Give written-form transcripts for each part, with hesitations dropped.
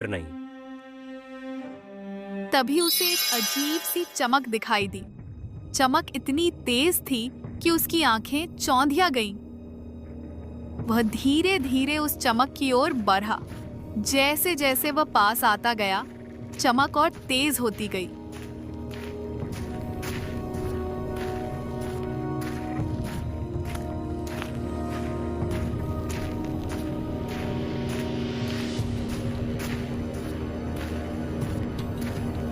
नहीं। तभी उसे एक अजीब सी चमक दिखाई दी। चमक इतनी तेज थी कि उसकी आंखें चौंधिया गईं। वह धीरे धीरे उस चमक की ओर बढ़ा। जैसे जैसे वह पास आता गया, चमक और तेज होती गई।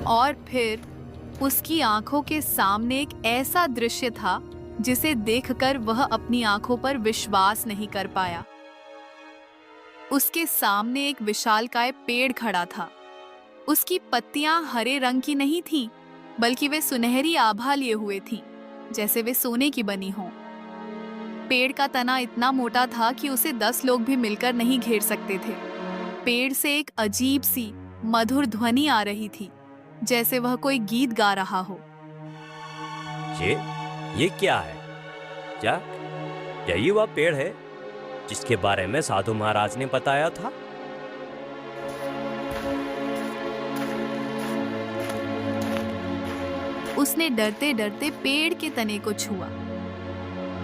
और फिर उसकी आंखों के सामने एक ऐसा दृश्य था जिसे देखकर वह अपनी आंखों पर विश्वास नहीं कर पाया। उसके सामने एक विशालकाय पेड़ खड़ा था। उसकी पत्तियां हरे रंग की नहीं थीं, बल्कि वे सुनहरी आभा लिए हुए थीं, जैसे वे सोने की बनी हों। पेड़ का तना इतना मोटा था कि उसे 10 लोग भी मिलकर नहीं घेर सकते थे। पेड़ से एक अजीब सी मधुर ध्वनि आ रही थी, जैसे वह कोई गीत गा रहा हो। ये ये क्या है? क्या यही वह पेड़ है जिसके बारे में साधु महाराज ने बताया था? उसने डरते डरते पेड़ के तने को छुआ।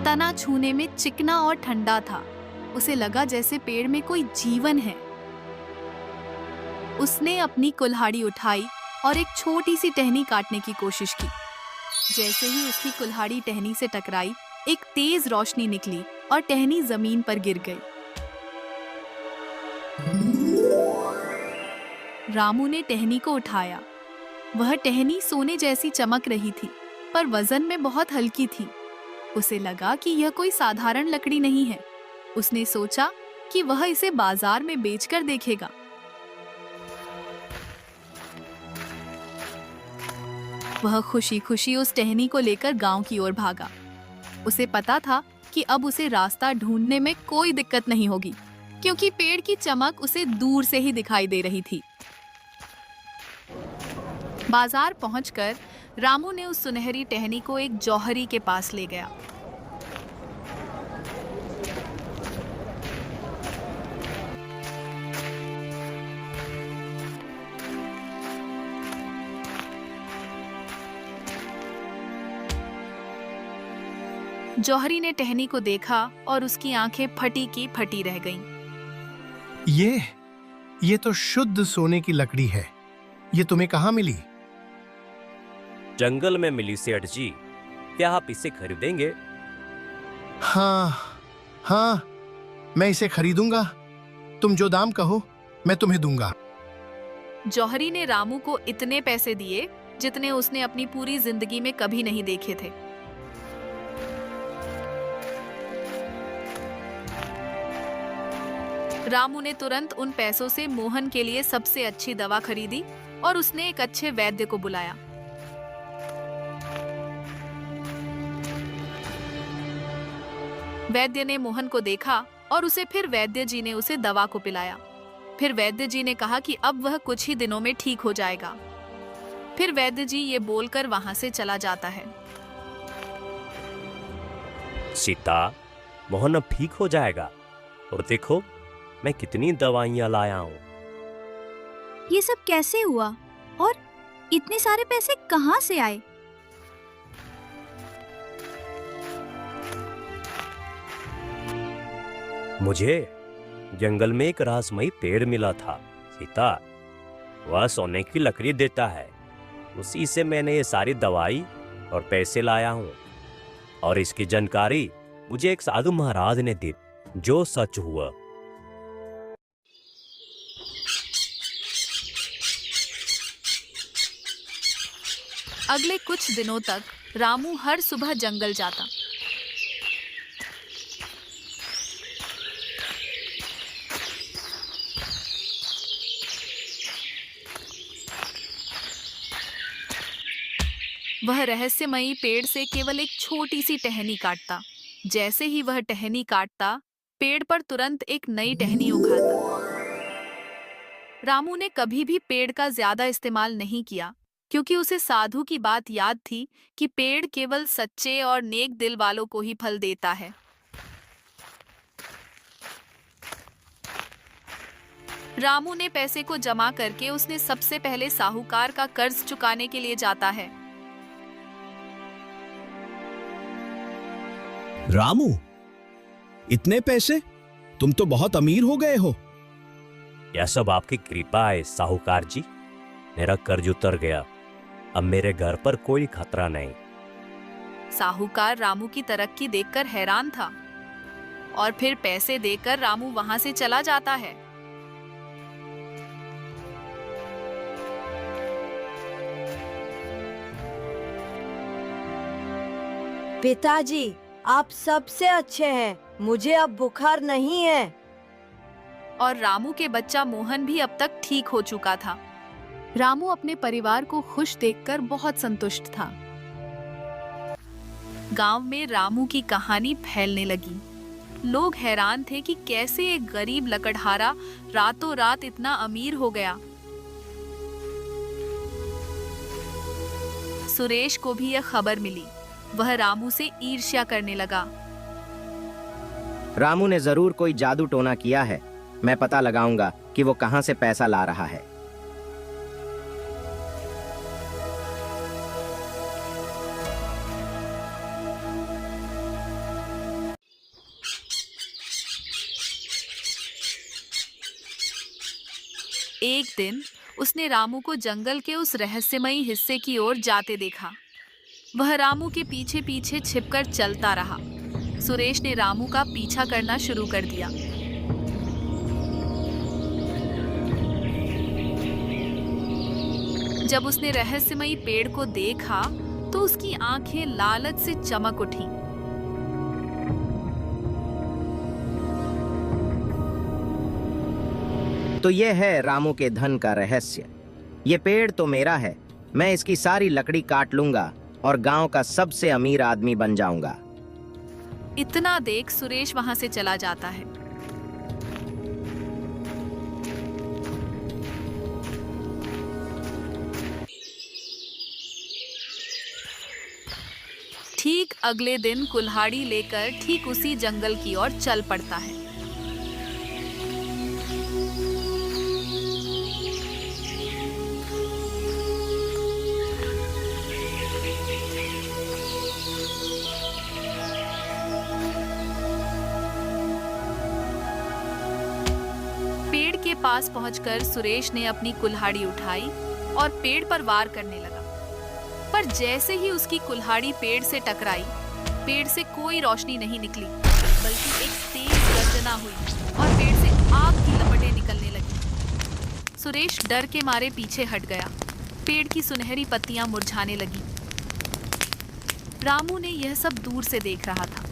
तना छूने में चिकना और ठंडा था। उसे लगा जैसे पेड़ में कोई जीवन है। उसने अपनी कुल्हाड़ी उठाई और एक छोटी सी टहनी काटने की कोशिश की। जैसे ही उसकी कुल्हाड़ी टहनी से टकराई, एक तेज रोशनी निकली और टहनी जमीन पर गिर गई। रामू ने टहनी को उठाया। वह टहनी सोने जैसी चमक रही थी, पर वजन में बहुत हल्की थी। उसे लगा कि यह कोई साधारण लकड़ी नहीं है। उसने सोचा कि वह इसे बाजार में बेचकर देखेगा। वह खुशी खुशी उस टहनी को लेकर गांव की ओर भागा। उसे पता था कि अब उसे रास्ता ढूंढने में कोई दिक्कत नहीं होगी, क्योंकि पेड़ की चमक उसे दूर से ही दिखाई दे रही थी। बाजार पहुंचकर रामू ने उस सुनहरी टहनी को एक जौहरी के पास ले गया। जौहरी ने टहनी को देखा और उसकी आंखें फटी की फटी रह गईं। ये तो शुद्ध सोने की लकड़ी है। ये तुम्हें कहाँ मिली? जंगल में मिली सेठ जी। क्या आप इसे खरीदेंगे? हाँ, हाँ, मैं इसे खरीदूंगा। तुम जो दाम कहो, मैं तुम्हें दूंगा। जौहरी ने रामू को इतने पैसे दिए जितने उसने अपनी पूरी जिंदगी में कभी नहीं देखे थे। रामू ने तुरंत उन पैसों से मोहन के लिए सबसे अच्छी दवा खरीदी और उसने एक अच्छे वैद्य को बुलाया। वैद्य ने मोहन को देखा और फिर वैद्य जी ने उसे दवा को पिलाया। फिर वैद्य जी ने कहा कि अब वह कुछ ही दिनों में ठीक हो जाएगा। फिर वैद्य जी ये बोलकर वहां से चला जाता है। सीता, मोहन अब ठीक हो जाएगा। और देखो, मैं कितनी दवाइयां लाया हूँ। ये सब कैसे हुआ और इतने सारे पैसे कहाँ से आए? मुझे जंगल में एक रहस्यमयी पेड़ मिला था सीता। वह सोने की लकड़ी देता है। उसी से मैंने ये सारी दवाई और पैसे लाया हूँ। और इसकी जानकारी मुझे एक साधु महाराज ने दी, जो सच हुआ। अगले कुछ दिनों तक रामू हर सुबह जंगल जाता। वह रहस्यमयी पेड़ से केवल एक छोटी सी टहनी काटता। जैसे ही वह टहनी काटता, पेड़ पर तुरंत एक नई टहनी उगाता। रामू ने कभी भी पेड़ का ज्यादा इस्तेमाल नहीं किया, क्योंकि उसे साधु की बात याद थी कि पेड़ केवल सच्चे और नेक दिल वालों को ही फल देता है। रामू ने पैसे को जमा करके उसने सबसे पहले साहूकार का कर्ज चुकाने के लिए जाता है। रामू, इतने पैसे? तुम तो बहुत अमीर हो गए हो। यह सब आपकी कृपा है साहूकार जी। मेरा कर्ज उतर गया, अब मेरे घर पर कोई खतरा नहीं। साहूकार रामू की तरक्की देखकर हैरान था और फिर पैसे देकर रामू वहां से चला जाता है। पिताजी, आप सबसे अच्छे हैं। मुझे अब बुखार नहीं है। और रामू के बच्चा मोहन भी अब तक ठीक हो चुका था। रामू अपने परिवार को खुश देखकर बहुत संतुष्ट था। गांव में रामू की कहानी फैलने लगी। लोग हैरान थे कि कैसे एक गरीब लकड़हारा रातों रात इतना अमीर हो गया। सुरेश को भी यह खबर मिली। वह रामू से ईर्ष्या करने लगा। रामू ने जरूर कोई जादू टोना किया है। मैं पता लगाऊंगा कि वो कहां से पैसा ला रहा है। एक दिन उसने रामू को जंगल के उस रहस्यमयी हिस्से की ओर जाते देखा। वह रामू के पीछे पीछे छिपकर चलता रहा। सुरेश ने रामू का पीछा करना शुरू कर दिया। जब उसने रहस्यमयी पेड़ को देखा तो उसकी आंखें लालच से चमक उठी। तो ये है रामू के धन का रहस्य। ये पेड़ तो मेरा है। मैं इसकी सारी लकड़ी काट लूंगा और गांव का सबसे अमीर आदमी बन जाऊंगा। इतना देख सुरेश वहां से चला जाता है। ठीक अगले दिन कुल्हाड़ी लेकर ठीक उसी जंगल की ओर चल पड़ता है। पेड़ के पास पहुंचकर सुरेश ने अपनी कुल्हाड़ी उठाई और पेड़ पर वार करने लगा। पर जैसे ही उसकी कुल्हाड़ी पेड़ से टकराई, पेड़ से कोई रोशनी नहीं निकली, बल्कि एक तेज गर्जना हुई और पेड़ से आग की लपटें निकलने लगी। सुरेश डर के मारे पीछे हट गया। पेड़ की सुनहरी पत्तियां मुरझाने लगी। रामू ने यह सब दूर से देख रहा था।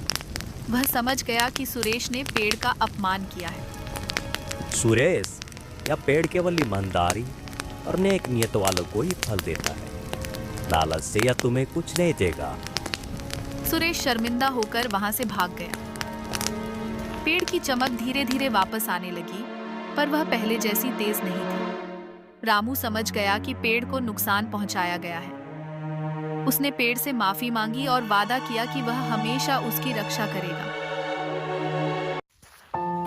वह समझ गया कि सुरेश ने पेड़ का अपमान किया है। सुरेश, यह पेड़ केवल ईमानदारी और नेक नियत वालों को ही फल देता है। लालच से यह तुम्हें कुछ नहीं देगा। सुरेश शर्मिंदा होकर वहां से भाग गया। पेड़ की चमक धीरे धीरे वापस आने लगी, पर वह पहले जैसी तेज नहीं थी। रामू समझ गया कि पेड़ को नुकसान पहुंचाया गया है। उसने पेड़ से माफी मांगी और वादा किया कि वह हमेशा उसकी रक्षा करेगा।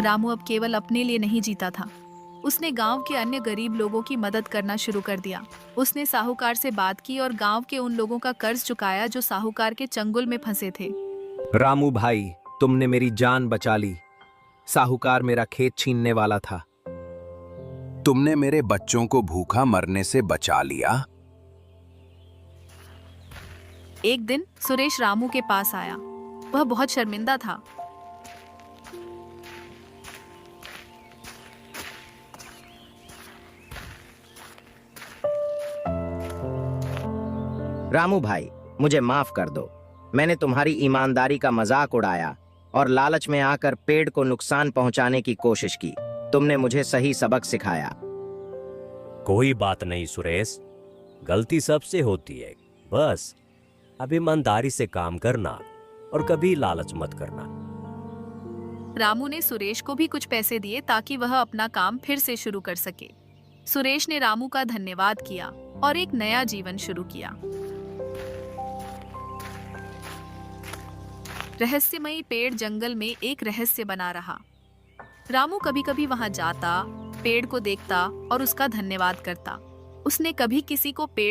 रामू अब केवल अपने लिए नहीं जीता था। उसने गांव के अन्य गरीब लोगों की मदद करना शुरू कर दिया। उसने साहूकार से बात की और गांव के उन लोगों का कर्ज चुकाया जो साहूकार के चंगुल में फंसे थे। रामू भाई, तुमने मेरी जान बचा ली। साहूकार मेरा खेत छीनने वाला था। तुमने मेरे बच्चों को भूखा मरने से बचा लिया। एक दिन सुरेश रामू के पास आया। वह बहुत शर्मिंदा था। रामू भाई, मुझे माफ कर दो। मैंने तुम्हारी ईमानदारी का मजाक उड़ाया और लालच में आकर पेड़ को नुकसान पहुंचाने की कोशिश की। तुमने मुझे सही सबक सिखाया। कोई बात नहीं सुरेश, गलती सबसे होती है। बस अब ईमानदारी से काम करना और कभी लालच मत करना। रामू ने सुरेश को भी कुछ पैसे दिए ताकि वह अपना काम फिर से शुरू कर सके। सुरेश ने रामू का धन्यवाद किया और एक नया जीवन शुरू किया। रहस्यमयी पेड़ जंगल में एक रहस्य बना रहा। रामू कभी कभी वहां जाता, पेड़ को देखता और उसका धन्यवाद करता। उसने कभी किसी को पेड़